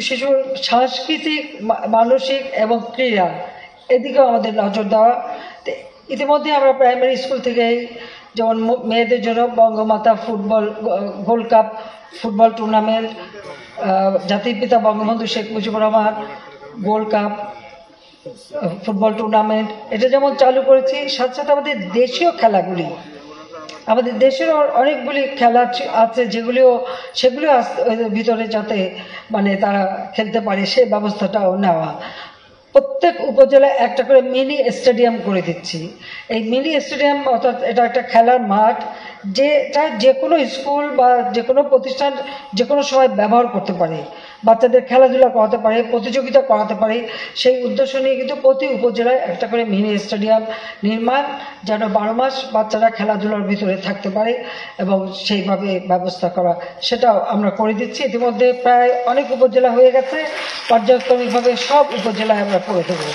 শিশুর সাংস্কৃতিক, মানসিক এবং ক্রীড়া এদিকেও আমাদের নজর দেওয়া। ইতিমধ্যে আমরা প্রাইমারি স্কুল থেকেই যেমন মেয়েদের জন্য Bangamata football gold cup football tournament, জাতির পিতা Bangabandhu Sheikh Mujibur Rahman gold cup football tournament এটা যেমন চালু করেছি, সাথে সাথে আমাদের দেশীয় খেলাগুলি, আমাদের দেশের অনেকগুলি খেলা আছে সেগুলিও ভিতরে যাতে মানে তারা খেলতে পারে সে ব্যবস্থাটাও নেওয়া। প্রত্যেক উপজেলায় একটা করে মিনি স্টেডিয়াম করে দিচ্ছি। এই মিনি স্টেডিয়াম অর্থাৎ এটা একটা খেলার মাঠ, যেটা যে কোনো স্কুল বা যে কোনো প্রতিষ্ঠান যে কোনো সময় ব্যবহার করতে পারে, বাচ্চাদের খেলাধুলা করাতে পারে, প্রতিযোগিতা করাতে পারে। সেই উদ্দেশ্য নিয়ে কিন্তু প্রতি উপজেলায় একটা করে মিনি স্টেডিয়াম নির্মাণ, যেন 12 মাস বাচ্চারা খেলাধুলার ভিতরে থাকতে পারে এবং সেইভাবে ব্যবস্থা করা, সেটাও আমরা করে দিচ্ছি। ইতিমধ্যে প্রায় অনেক উপজেলা হয়ে গেছে, পর্যায়ক্রমিকভাবে সব উপজেলায় আমরা করে দেবো।